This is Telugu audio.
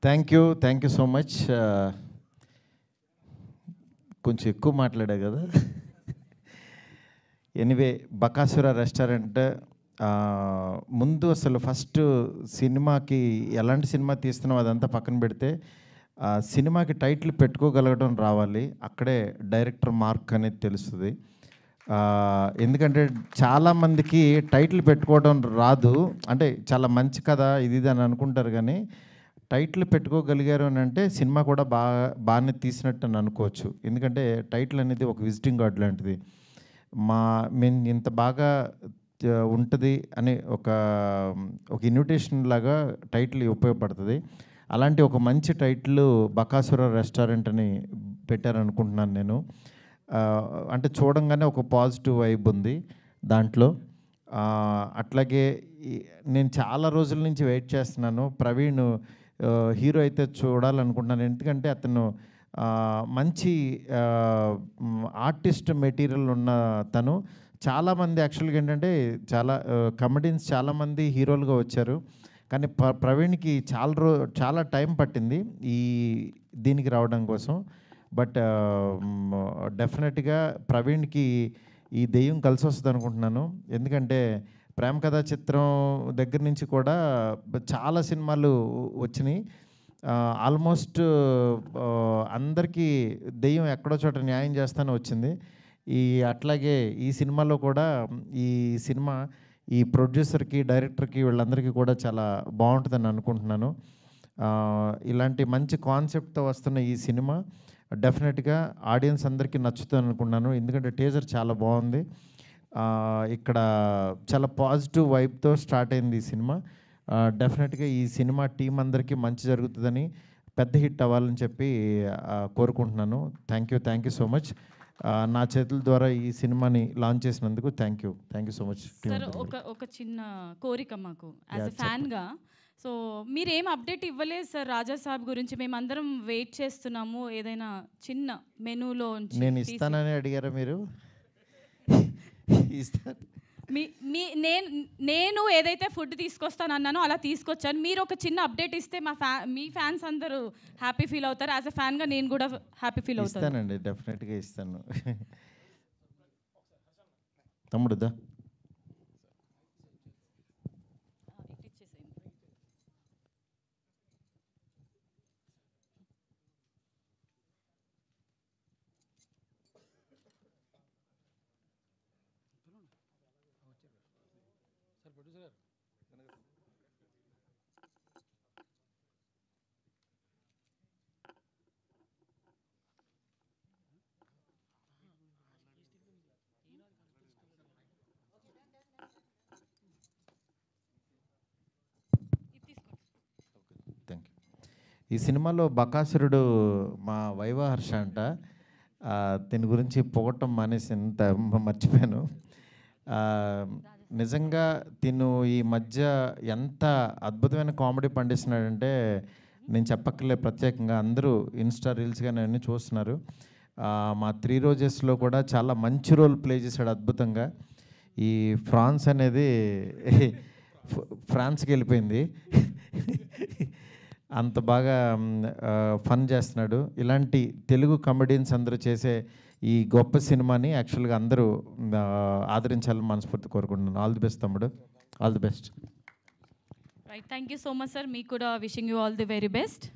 Thank you so much. కొంచెం ఎక్కువ మాట్లాడా కదా. ఎనీవే, బకాసుర రెస్టారెంట్ ముందు అసలు ఫస్ట్ సినిమాకి ఎలాంటి సినిమా తీస్తున్నాం అదంతా పక్కన పెడితే సినిమాకి టైటిల్ పెట్టుకోగలగడం రావాలి. అక్కడే డైరెక్టర్ మార్క్ అనేది తెలుస్తుంది. ఎందుకంటే చాలామందికి టైటిల్ పెట్టుకోవడం రాదు. అంటే చాలా మంచి కథ ఇది అని అనుకుంటారు, కానీ టైటిల్ పెట్టుకోగలిగారు అని అంటే సినిమా కూడా బాగానే తీసినట్టు అని అనుకోవచ్చు. ఎందుకంటే టైటిల్ అనేది ఒక విజిటింగ్ కార్డ్ లాంటిది. మేము ఇంత బాగా ఉంటుంది అని ఒక ఇన్విటేషన్ లాగా టైటిల్ ఉపయోగపడుతుంది. అలాంటి ఒక మంచి టైటిల్ బకాసుర రెస్టారెంట్ అని పెట్టారనుకుంటున్నాను నేను. అంటే చూడంగానే ఒక పాజిటివ్ వైబ్ ఉంది దాంట్లో. అట్లాగే నేను చాలా రోజుల నుంచి వెయిట్ చేస్తున్నాను. ప్రవీణ్ హీరో అయితే చూడాలనుకుంటున్నాను. ఎందుకంటే అతను మంచి ఆర్టిస్ట్ మెటీరియల్ ఉన్న తను. చాలామంది యాక్చువల్గా ఏంటంటే కమెడియన్స్ చాలామంది హీరోలుగా వచ్చారు, కానీ ప్రవీణ్కి చాలా టైం పట్టింది దీనికి రావడం కోసం. బట్ డెఫినెట్గా ప్రవీణ్కి ఈ దెయ్యం కలిసి వస్తుంది అనుకుంటున్నాను. ఎందుకంటే ప్రేమ కథా చిత్రం దగ్గర నుంచి కూడా చాలా సినిమాలు వచ్చినాయి. ఆల్మోస్ట్ అందరికీ దెయ్యం ఎక్కడో చోట న్యాయం చేస్తానే వచ్చింది. అట్లాగే ఈ సినిమాలో కూడా ఈ ప్రొడ్యూసర్కి, డైరెక్టర్కి, వీళ్ళందరికీ కూడా చాలా బాగుంటుందని అనుకుంటున్నాను. ఇలాంటి మంచి కాన్సెప్ట్తో వస్తున్న ఈ సినిమా డెఫినెట్గా ఆడియన్స్ అందరికీ నచ్చుతుంది అనుకున్నాను. ఎందుకంటే టీజర్ చాలా బాగుంది. ఇక్కడ చాలా పాజిటివ్ వైబ్తో స్టార్ట్ అయింది ఈ సినిమా. డెఫినెట్గా ఈ సినిమా టీం అందరికీ మంచి జరుగుతుందని, పెద్ద హిట్ అవ్వాలని చెప్పి కోరుకుంటున్నాను. Thank you so much. నా చేతుల ద్వారా ఈ సినిమాని లాంచ్ చేసినందుకు థ్యాంక్ యూ సో మచ్. ఒక చిన్న కోరిక మాకు యాజ్ ఎ ఫ్యాన్గా. సో మీరేం అప్డేట్ ఇవ్వలేదు సార్ రాజా సాబ్ గురించి. మేమందరం వెయిట్ చేస్తున్నాము. ఏదైనా చిన్న మెనూలో నేను ఇస్తానని అడిగారా మీరు? నేను ఏదైతే ఫుడ్ తీసుకొస్తాను అన్నానో అలా తీసుకొచ్చాను. మీరు ఒక చిన్న అప్డేట్ ఇస్తే మీ ఫ్యాన్స్ అందరూ హ్యాపీ ఫీల్ అవుతారు. యాజ్ ఎ ఫ్యాన్గా నేను కూడా హ్యాపీ ఫీల్ అవుతాను. ఇస్తానండి, డెఫినెట్గా ఇస్తాను. తమ్ముడుదా ఈ సినిమాలో బకాసురుడు మా వైవాహర్ష అంట. దీని గురించి పొగట్టం మానేసి ఎంత మర్చిపోయాను. నిజంగా తిను ఈ మధ్య ఎంత అద్భుతమైన కామెడీ పండిస్తున్నాడంటే నేను చెప్పక్కర్లే. ప్రత్యేకంగా అందరూ ఇన్స్టా రీల్స్ కానీ అన్నీ చూస్తున్నారు. మా 3 రోజెస్లో కూడా చాలా మంచి రోల్ ప్లే చేశాడు అద్భుతంగా. ఈ ఫ్రాన్స్కి వెళ్ళిపోయింది. అంత బాగా ఫన్ చేస్తున్నాడు. ఇలాంటి తెలుగు కమెడియన్స్ అందరూ చేసే ఈ గొప్ప సినిమాని యాక్చువల్గా అందరూ ఆదరించాలని మనస్ఫూర్తి కోరుకుంటున్నాను. ఆల్ ది బెస్ట్ తమ్ముడు, all the best. Right, thank you so much sir. మీకు కూడా wishing you all the very best.